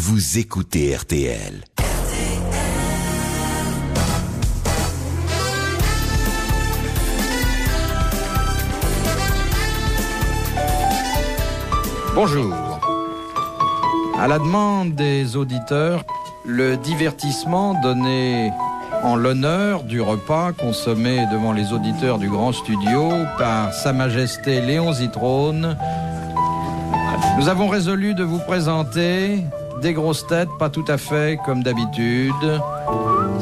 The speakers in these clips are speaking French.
vous écoutez RTL. Bonjour. À la demande des auditeurs, le divertissement donné en l'honneur du repas consommé devant les auditeurs du Grand Studio par Sa Majesté Léon Zitrone, nous avons résolu de vous présenter des grosses têtes pas tout à fait comme d'habitude,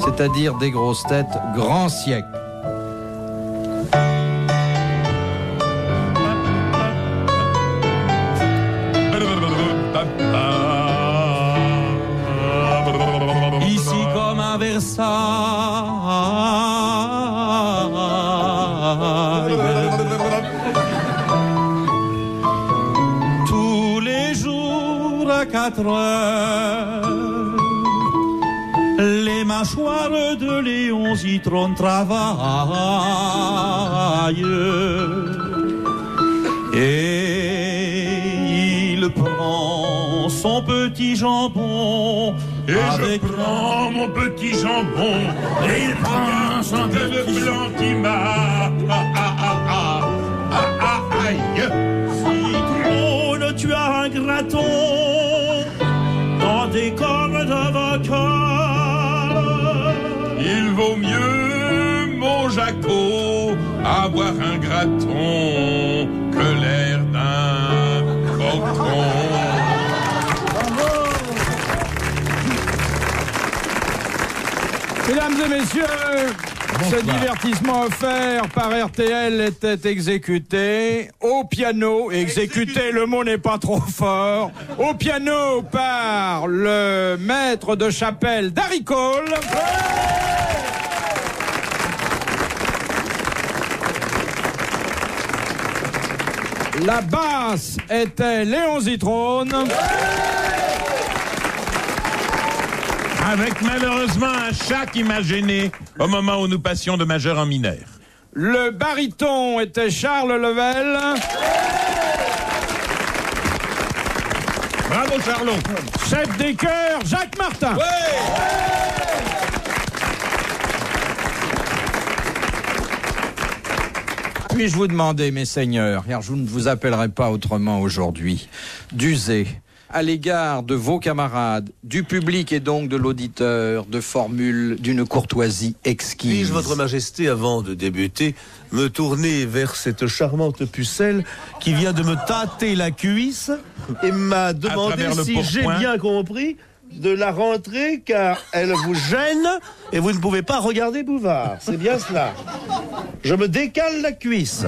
c'est-à-dire des grosses têtes grand siècle. Ici comme à Versailles, tous les jours à 4 heures, les mâchoires de Léon Zitrone travaillent et il prend son petit jambon. Et je prends mon petit jambon, et il prend son petit blanc qui m'a. Aïe! Zitrone, tu as un graton dans tes cordes d'avocat. Il vaut mieux, mon Jaco, avoir un graton que l'air d'un cochon. Mesdames et messieurs, ce divertissement offert par RTL était exécuté au piano. Exécuté, le mot n'est pas trop fort. Au piano par le maître de chapelle Darry Cole. La basse était Léon Zitrone. Avec malheureusement un chat qui m'a gêné au moment où nous passions de majeur en mineur. Le baryton était Charles Level. Bravo Charlot. Chef des chœurs, Jacques Martin. Puis-je vous demander, mes seigneurs, car je ne vous appellerai pas autrement aujourd'hui, d'user à l'égard de vos camarades, du public et donc de l'auditeur, de formules d'une courtoisie exquise. Puis-je, Votre Majesté, avant de débuter, me tourner vers cette charmante pucelle qui vient de me tâter la cuisse et m'a demandé si j'ai bien compris de la rentrer car elle vous gêne et vous ne pouvez pas regarder Bouvard. C'est bien cela. Je me décale la cuisse.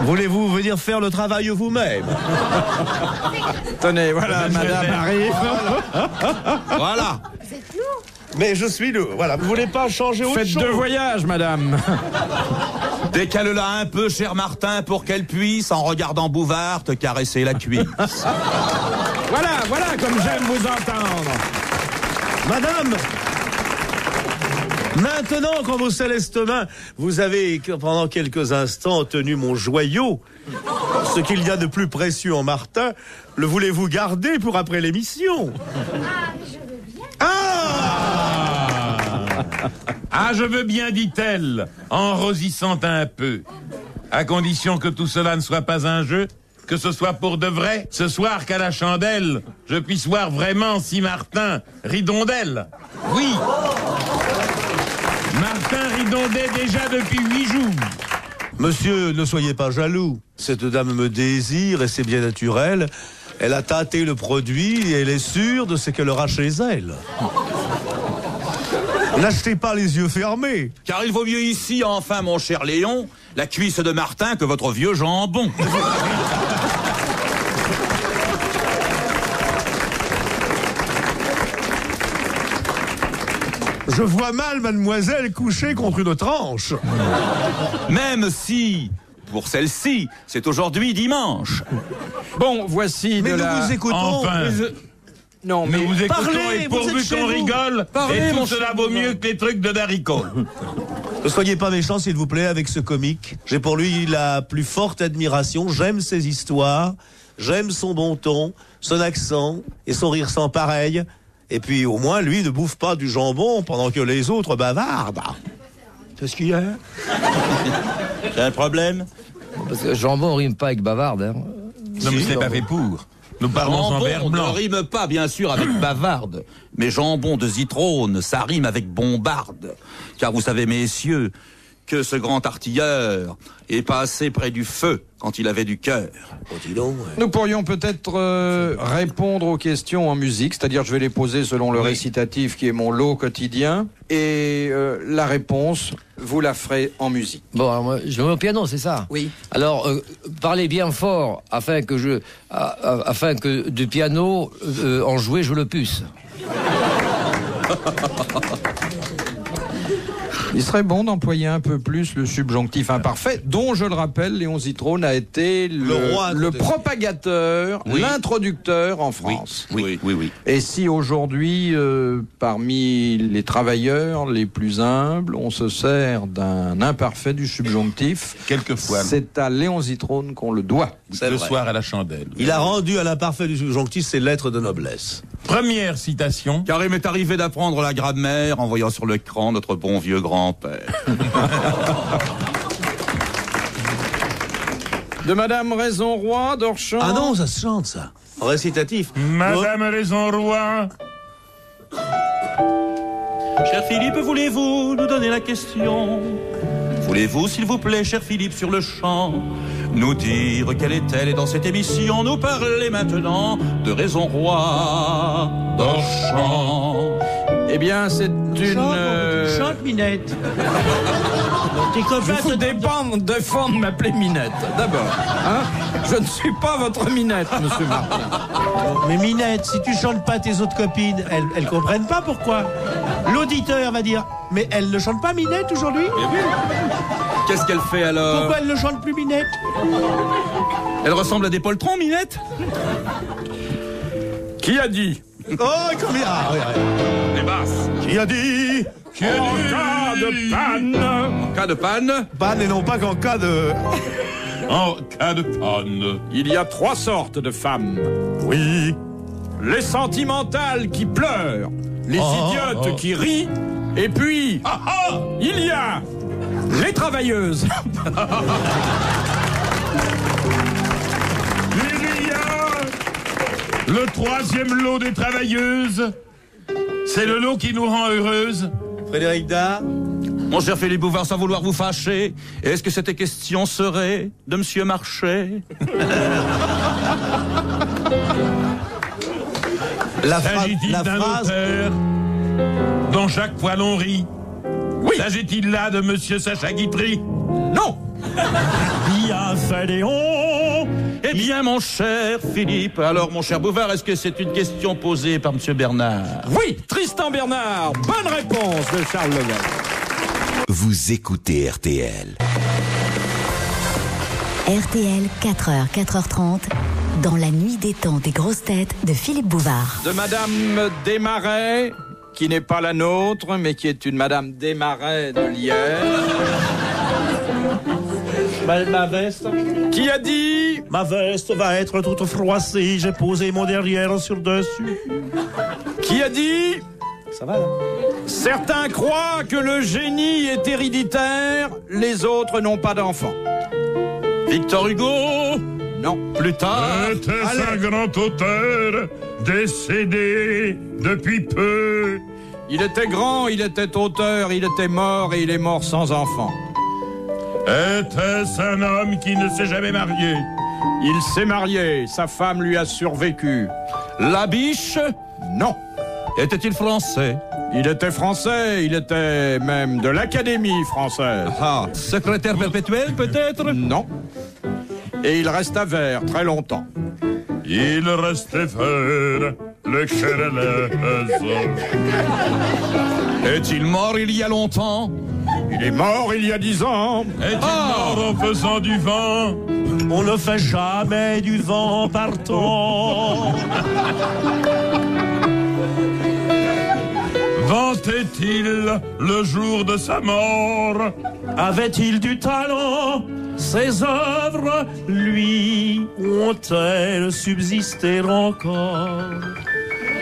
Voulez-vous venir faire le travail vous-même? Tenez, voilà, madame arrive. Voilà. Mais je suis lourd. Voilà. Vous voulez pas changer autre chose? Faites 2 voyages, madame. Décale-la un peu, cher Martin, pour qu'elle puisse, en regardant Bouvard, te caresser la cuisse. Voilà comme j'aime vous entendre. Madame, maintenant qu'en vos célestes mains, vous avez pendant quelques instants tenu mon joyau, ce qu'il y a de plus précieux en Martin, le voulez-vous garder pour après l'émission? Je veux bien, dit-elle, en rosissant un peu, à condition que tout cela ne soit pas un jeu, que ce soit pour de vrai, ce soir qu'à la chandelle, je puisse voir vraiment si Martin ridondelle. Oui, Martin ridondait déjà depuis 8 jours. Monsieur, ne soyez pas jaloux. Cette dame me désire et c'est bien naturel. Elle a tâté le produit et elle est sûre de ce qu'elle aura chez elle. N'achetez pas les yeux fermés. Car il vaut mieux ici, enfin, mon cher Léon, la cuisse de Martin que votre vieux jambon. Je vois mal mademoiselle coucher contre une tranche. Même si, pour celle-ci, c'est aujourd'hui dimanche. Bon, voici Mais de nous la... vous écoutons. Enfin, Non, mais nous vous écoutons parlez, et vous pourvu êtes chez qu'on vous. rigole, Parlez, et mon tout cela cher vaut Bouvard. mieux que les trucs de Darry Cole. Ne soyez pas méchant, s'il vous plaît, avec ce comique. J'ai pour lui la plus forte admiration. J'aime ses histoires, j'aime son bon ton, son accent et son rire sans pareil. Et puis au moins, lui ne bouffe pas du jambon pendant que les autres bavardent. C'est ce qu'il y a. J'ai un problème. Parce que jambon rime pas avec bavarde. Hein. Non, mais c'est pas fait pour. Nous parlons en vers Jambon blanc. ne rime pas, bien sûr, avec bavarde. Mais jambon de Zitrone, ça rime avec bombarde. Car vous savez, messieurs, que ce grand artilleur est passé près du feu quand il avait du cœur. Oh, dis donc, ouais. Nous pourrions peut-être répondre aux questions en musique, c'est-à-dire je vais les poser selon le récitatif qui est mon lot quotidien, et la réponse, vous la ferez en musique. Bon, alors moi, je me mets au piano, c'est ça? Oui. Alors, parlez bien fort afin que du piano, en jouer, je le puce. Il serait bon d'employer un peu plus le subjonctif imparfait, dont, je le rappelle, Léon Zitrone a été le propagateur, l'introducteur en France. Oui. Et si aujourd'hui, parmi les travailleurs les plus humbles, on se sert d'un imparfait du subjonctif, Quelquefois. c'est à Léon Zitrone qu'on le doit. Le soir à la chandelle. Il a rendu à l'imparfait du subjonctif ses lettres de noblesse. Première citation. Car il m'est arrivé d'apprendre la grammaire en voyant sur l'écran notre bon vieux grand-père. De Madame Raison-Roi d'Orchamps. Ah non, ça se chante, ça. En récitatif. Madame Raison-Roi. Cher Philippe, voulez-vous nous donner la question? Voulez-vous, s'il vous plaît, cher Philippe, sur le champ, nous dire quelle est-elle et dans cette émission nous parler maintenant de Raison-Roi d'Orchamps? Eh bien, c'est une... Chante, Minette. Je vous défendre m'appeler Minette, d'abord. Hein, je ne suis pas votre Minette, monsieur Martin. Mais Minette, si tu chantes pas tes autres copines, elles comprennent pas pourquoi. L'auditeur va dire, mais elle ne chante pas Minette aujourd'hui? Qu'est-ce qu'elle fait alors? Pourquoi elle ne chante plus Minette? Elle ressemble à des poltrons, Minette? Qui a dit? Oh, combien? Ah, oui. Les basses. Qui a dit? En cas de panne. En cas de panne, Panne et non pas qu'en cas de... En cas de panne. Il y a 3 sortes de femmes. Oui. Les sentimentales qui pleurent, les idiotes qui rient, et puis, il y a les travailleuses. Il y a le troisième lot des travailleuses. C'est le lot qui nous rend heureuses. Frédéric Dard. mon cher Philippe Bouvard, sans vouloir vous fâcher, est-ce que cette question serait de Monsieur Marchais? S'agit-il d'un auteur dont chaque fois l'on rit? Oui. S'agit-il là de Monsieur Sacha Guitry? Non. Bien fait, Léon. Eh bien, mon cher Philippe, alors, mon cher Bouvard, est-ce que c'est une question posée par Monsieur Bernard? Oui, Tristan Bernard. Bonne réponse de Charles Level. Vous écoutez RTL. RTL, 4h, 4h30, dans la nuit des temps des grosses têtes de Philippe Bouvard. De Madame Desmarais, qui n'est pas la nôtre, mais qui est une Madame Desmarais de Lierre. Ma veste. Qui a dit... Ma veste va être toute froissée, j'ai posé mon derrière sur dessus. Qui a dit... Ça va, là? Certains croient que le génie est héréditaire, les autres n'ont pas d'enfants. Victor Hugo? Non. Plus tard? Était-ce un grand auteur décédé depuis peu? Il était grand, il était auteur, il était mort et il est mort sans enfant. Était-ce un homme qui ne s'est jamais marié? Il s'est marié, sa femme lui a survécu. Labiche? Non. Était-il français? Il était français, il était même de l'Académie française. Ah, secrétaire perpétuel peut-être? Non. Et il reste à Vers très longtemps. Il restait vert, le cœur à l'aise. Est-il mort il y a longtemps? Il est mort il y a 10 ans. Est-il mort en faisant du vent? On ne fait jamais du vent partant. Vantait-il le jour de sa mort? Avait-il du talent? Ses œuvres, lui, ont-elles subsisté encore?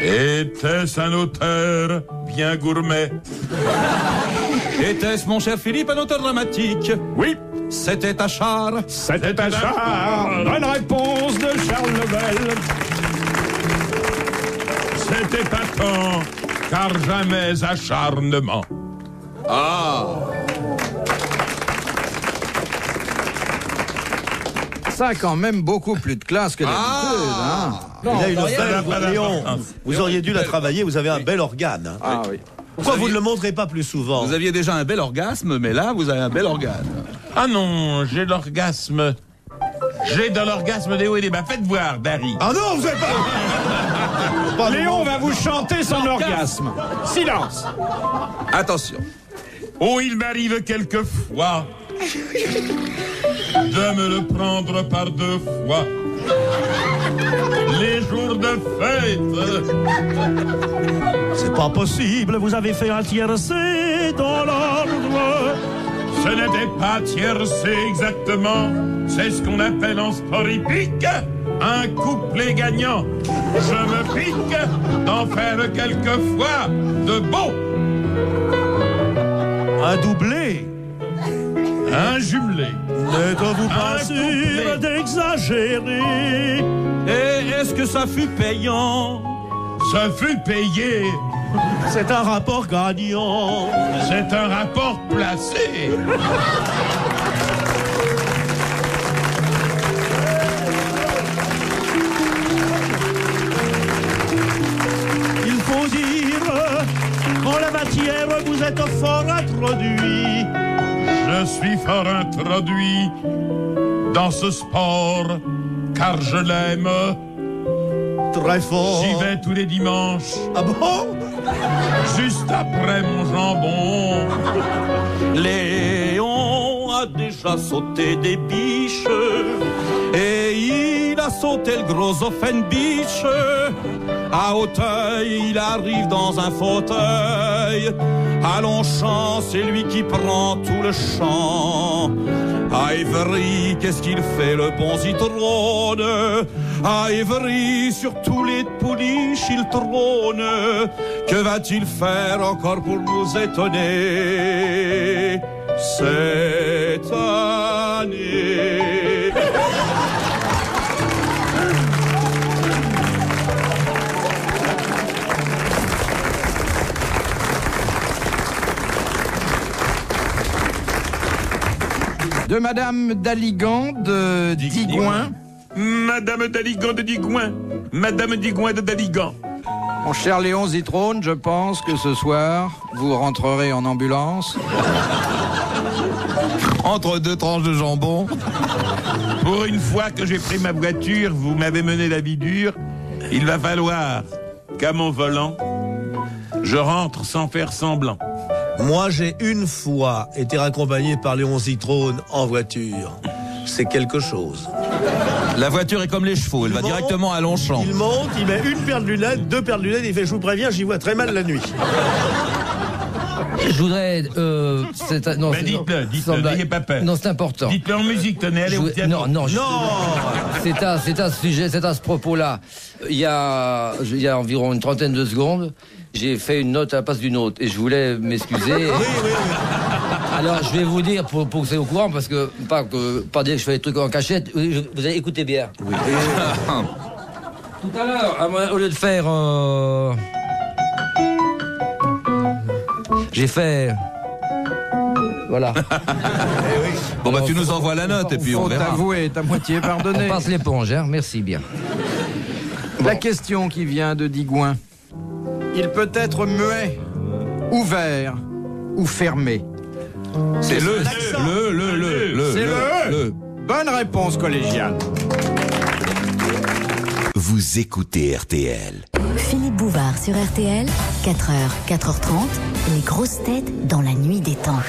Était-ce un auteur bien gourmet? Était-ce, mon cher Philippe, un auteur dramatique? Oui, C'était Achard. c'était Achard. Bonne réponse de Charles Lebel. C'était patent, car jamais acharnement. Ça a quand même beaucoup plus de classe que d'habitude. Hein. Il a une n'a pas belle Léon, d'importance. vous auriez dû la travailler, vous avez un bel organe. Hein. Ah oui. Pourquoi vous ne le montrez pas plus souvent? Vous aviez déjà un bel orgasme, mais là, vous avez un bel organe. Ah non, j'ai l'orgasme. J'ai de l'orgasme des hauts et des bas. Faites voir, Dari. Ah non, vous n'avez pas... Léon va vous chanter son orgasme. Silence. Attention. Oh, il m'arrive quelquefois de me le prendre par 2 fois. Les jours de fête. C'est pas possible, vous avez fait un tiercé dans l'ordre. Ce n'était pas tiercé exactement. C'est ce qu'on appelle en sport hippique un couplet gagnant. Je me pique d'en faire quelquefois de beau. Un doublé. Un jumelé. N'êtes-vous pas Un sûr couplet. d'exagérer? Et est-ce que ça fut payant? Ça fut payé. C'est un rapport gagnant. C'est un rapport placé. Il faut dire qu'en la matière vous êtes fort introduit. Je suis fort introduit dans ce sport, car je l'aime. Très fort. J'y vais tous les dimanches, Ah bon? juste après mon jambon. Léon a déjà sauté des biches et il a sauté le gros Offenbach. À Auteuil, il arrive dans un fauteuil. À Longchamp, c'est lui qui prend tout le champ. À Évry, qu'est-ce qu'il fait le bon Zitrone? À Évry, sur tous les pouliches, il trône. Que va-t-il faire encore pour nous étonner cette année? De Madame Daligan de Digoin. Madame Daligan de Digoin. Madame Digoin de Daligan. Mon cher Léon Zitrone, je pense que ce soir, vous rentrerez en ambulance. Entre 2 tranches de jambon. Pour une fois que j'ai pris ma voiture, vous m'avez mené la vie dure. Il va falloir qu'à mon volant, je rentre sans faire semblant. Moi, j'ai une fois été raccompagné par Léon Zitrone en voiture. C'est quelque chose. La voiture est comme les chevaux, elle va directement à Longchamp. Il monte, il met une paire de lunettes, 2 paires de lunettes, il fait, je vous préviens, j'y vois très mal la nuit. Je voudrais. Non, Ben dites-le, n'ayez pas peur. Non, c'est important. Dites-le en musique, tenez, allez au piano. Non. C'est à ce sujet, c'est à ce propos-là. Il y a environ une trentaine de secondes, j'ai fait une note à la place d'une autre et je voulais m'excuser. Oui. Alors, je vais vous dire pour que vous soyez au courant, parce que pas dire que je fais des trucs en cachette. Vous allez écouter bien. Oui. Tout à l'heure, au lieu de faire, j'ai fait. Voilà. Bon, bah tu nous envoies la note et puis on Faut verra. t'avouer, ta moitié pardonnée. On passe l'éponge, hein. Merci bien. La question qui vient de Digoin. Il peut être muet, ouvert ou fermé. C'est le. C'est le. Bonne réponse collégiale. Vous écoutez RTL. Philippe Bouvard sur RTL, 4h, 4h30, les grosses têtes dans la nuit des temps.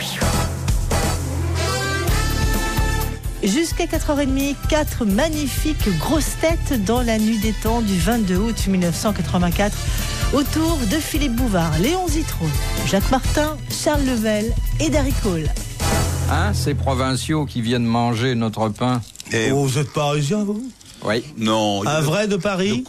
Jusqu'à 4h30, 4 magnifiques grosses têtes dans la nuit des temps du 22 août 1984 autour de Philippe Bouvard, Léon Zitrone, Jacques Martin, Charles Lebel et Darry Cole. Hein, ces provinciaux qui viennent manger notre pain. Oh, vous êtes parisien, vous? Oui. Non. Un vrai de Paris?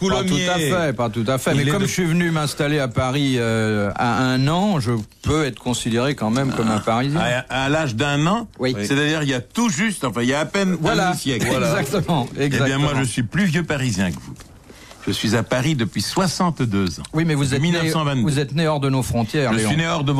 Pas tout à fait. Mais comme je suis venu m'installer à Paris à 1 an, je peux être considéré quand même comme un Parisien. À l'âge d'1 an? Oui. C'est-à-dire, il y a tout juste, il y a à peine un demi-siècle. Exactement. Eh bien, moi, je suis plus vieux Parisien que vous. Je suis à Paris depuis 62 ans. Oui, mais vous êtes 1922. Vous êtes né hors de nos frontières, Je Léon. suis né hors de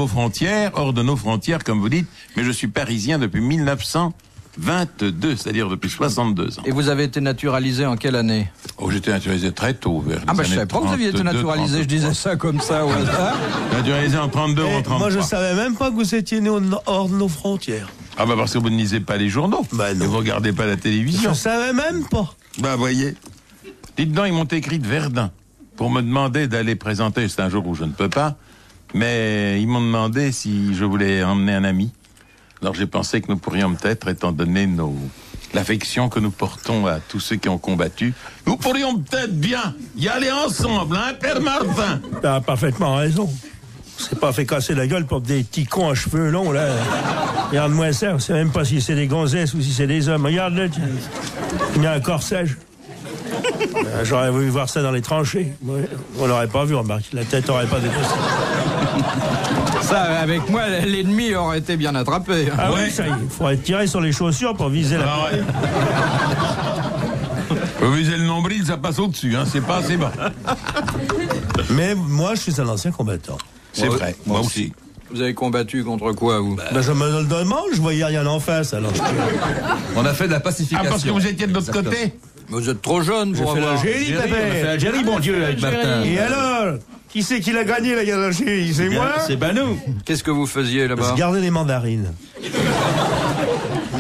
nos frontières, comme vous dites, mais je suis parisien depuis 1922, c'est-à-dire depuis 62 ans. Et vous avez été naturalisé en quelle année? Oh, j'étais naturalisé très tôt, vers les je années savais pas que vous aviez été 32, naturalisé, je disais ça comme ça au hasard. Naturalisé en 32 ou en 33. Moi, je savais même pas que vous étiez né hors de nos frontières. Ah parce que vous ne lisez pas les journaux. Non. Et vous regardez pas la télévision. Je savais même pas. Voyez. Dites-donc, ils m'ont écrit de Verdun pour me demander d'aller présenter, c'est un jour où je ne peux pas, mais ils m'ont demandé si je voulais emmener un ami. Alors j'ai pensé que nous pourrions peut-être, étant donné l'affection que nous portons à tous ceux qui ont combattu, nous pourrions peut-être bien y aller ensemble, hein, Père Martin? T'as parfaitement raison. C'est pas fait casser la gueule pour des petits cons à cheveux longs, là. Regarde-moi ça, on sait même pas si c'est des gonzesses ou si c'est des hommes. Regarde-le, il y a un corsage. J'aurais voulu voir ça dans les tranchées. On l'aurait pas vu, remarque. La tête aurait pas dépassé. Ça, avec moi, l'ennemi aurait été bien attrapé. Ah oui, ça y est. Il faudrait tirer sur les chaussures pour viser la... Ah ouais. Faut viser le nombril, ça passe au-dessus, hein. C'est pas assez bas. Mais moi, je suis un ancien combattant. C'est vrai, moi aussi. Vous avez combattu contre quoi, vous? Je me le demande, je voyais rien en face, alors. On a fait de la pacification. Ah, parce que vous étiez de l'autre côté? Vous êtes trop jeune pour avoir... l'Algérie, t'as fait l'Algérie, bon Dieu, avec Martin. Et alors? Qui c'est qui l'a gagné, la guerre d'Algérie? C'est moi? C'est pas nous. Qu'est-ce que vous faisiez là-bas? Je gardais les mandarines.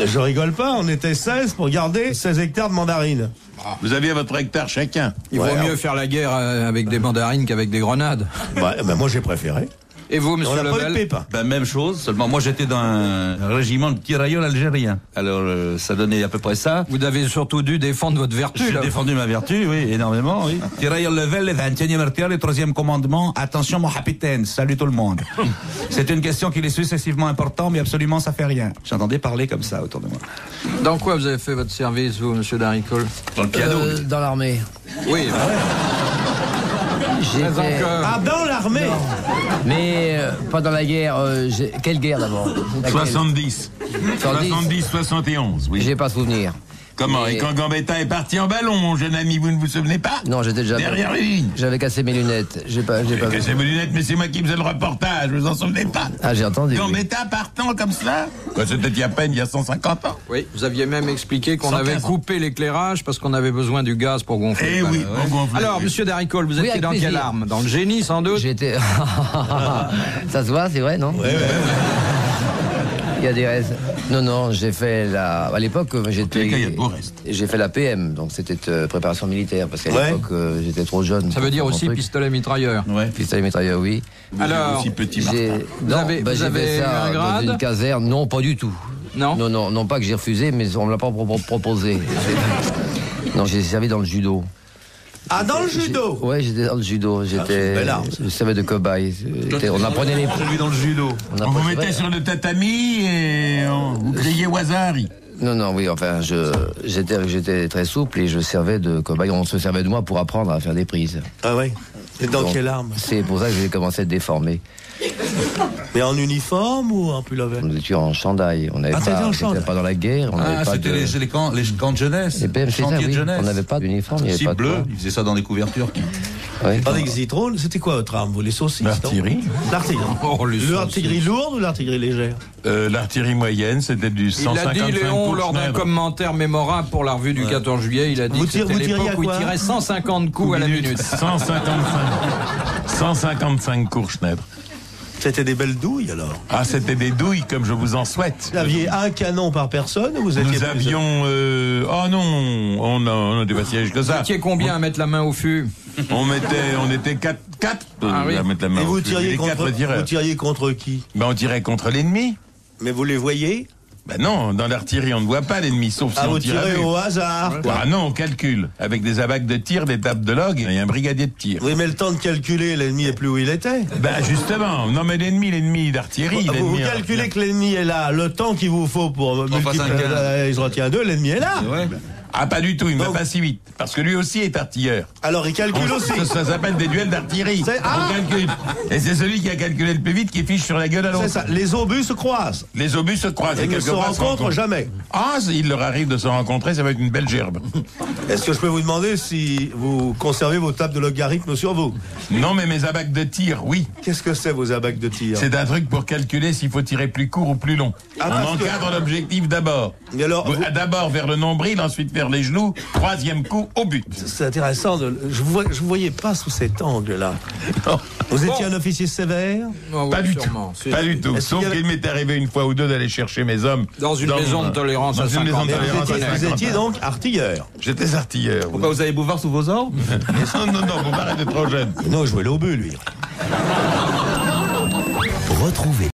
Je rigole pas, on était 16 pour garder 16 hectares de mandarines. Vous aviez votre hectare chacun. Il vaut mieux faire la guerre avec des mandarines qu'avec des grenades. Moi j'ai préféré. Et vous, monsieur On n'a pas eu de Lebel? pépin. Même chose, seulement moi j'étais dans un régiment de tirailleurs algériens. Alors ça donnait à peu près ça. Vous avez surtout dû défendre votre vertu. J'ai défendu ma vertu, oui, énormément, oui. Tirailleurs level, le 21e artère, le 3e commandement. Attention mon capitaine, salut tout le monde. C'est une question qui est successivement importante, mais absolument ça fait rien. J'entendais parler comme ça autour de moi. Dans quoi vous avez fait votre service, vous, monsieur Daricol? Dans le piano. Dans l'armée. Oui. Dans l'armée. Mais pas dans la guerre. Quelle guerre d'abord? 70. 71, oui. J'ai pas souvenir. Comment? Et quand Gambetta est parti en ballon, mon jeune ami, vous ne vous souvenez pas? Non, j'étais déjà... Derrière les lignes. J'avais cassé mes lunettes. J'ai cassé mes lunettes, mais c'est moi qui faisais le reportage, vous en souvenez pas? Ah, j'ai entendu. Gambetta partant comme ça? C'était il y a peine, il y a 150 ans. Oui, vous aviez même expliqué qu'on avait coupé l'éclairage parce qu'on avait besoin du gaz pour gonfler. Eh oui, on gonflait. Alors, monsieur Daricol, vous étiez dans quelle arme? Dans le génie, sans doute? J'étais... Ça se voit, c'est vrai, non? Ouais. Il y a des restes. Non, j'ai fait la... À l'époque, j'ai fait la PM, donc c'était préparation militaire, parce qu'à l'époque, j'étais trop jeune. Ça veut dire aussi pistolet mitrailleur. Ouais. Pistolet mitrailleur, oui. Alors, aussi petit Martin. Vous avez fait ça un grade? Dans une caserne, non, pas du tout. Non? Non, pas que j'ai refusé, mais on me l'a pas proposé. Non, j'ai servi dans le judo. Ah, dans le judo? Ouais, j'étais dans le judo. Je servais de cobaye. On apprenait les... Celui dans le judo. On vous mettait sur le tatami et vous criez Wazari. Non, oui, enfin, j'étais très souple et je servais de cobaye. On se servait de moi pour apprendre à faire des prises. Ah ouais? Et dans quelle arme? C'est pour ça que j'ai commencé à être déformé. Mais en uniforme ou en pull-over? Nous étions en chandail. On n'avait pas dans la guerre. C'était les camps de jeunesse. Les chantiers de jeunesse. On n'avait pas d'uniforme. Si bleu, ils faisaient ça dans les couvertures. Avec Zitrone, c'était quoi votre arme? Vous, les saucisses? L'artillerie. L'artillerie lourde ou l'artillerie légère? L'artillerie moyenne, c'était du 155. Il a dit, Léon, lors d'un commentaire mémorable pour la revue du 14 juillet, il a dit que c'était l'époque où il tirait 150 coups à la minute. 155 coups Schneider. C'était des belles douilles, alors? Ah, c'était des douilles, comme je vous en souhaite. Vous aviez un canon par personne ou vous étiez... Nous avions... Oh non, on n'était pas si riche que ça. Vous étiez combien à mettre la main au fût? On était 4 à mettre la main au fût. Et vous tiriez contre qui? On tirait contre l'ennemi. Mais vous les voyez? Non, dans l'artillerie, on ne voit pas l'ennemi, sauf si on tire. Vous tirez au hasard. Ah non, on calcule. Avec des abacs de tir, des tables de log et un brigadier de tir. Oui, mais le temps de calculer, l'ennemi est plus où il était. Justement. Non, mais l'ennemi d'artillerie. Vous calculez que l'ennemi est là. Le temps qu'il vous faut pour multiplier, il se retient 2, l'ennemi est là. Ah, pas du tout, il ne va pas si vite. Parce que lui aussi est artilleur. Alors, il calcule aussi. Ça s'appelle des duels d'artillerie. On calcule. Et c'est celui qui a calculé le plus vite qui fiche sur la gueule à l'autre. C'est ça, les obus se croisent. Les obus se croisent. Ils ne se rencontrent jamais. Ah, il leur arrive de se rencontrer, ça va être une belle gerbe. Est-ce que je peux vous demander si vous conservez vos tables de logarithme sur vous? Non, mais mes abacs de tir, oui. Qu'est-ce que c'est, vos abacs de tir? C'est un truc pour calculer s'il faut tirer plus court ou plus long. On encadre l'objectif d'abord. D'abord vers le nombril, ensuite vers les genoux, troisième coup au but. C'est intéressant, je vous voyais pas sous cet angle-là. Vous étiez un officier sévère? Pas du tout. Pas du tout. Sauf qu'il m'est arrivé une fois ou deux d'aller chercher mes hommes dans une maison de tolérance à 50. Vous étiez donc artilleur? J'étais artilleur. Pourquoi vous avez Bouvard sous vos ordres? Non, Bouvard était trop jeune. Non, je jouais l'obus, lui. Retrouvez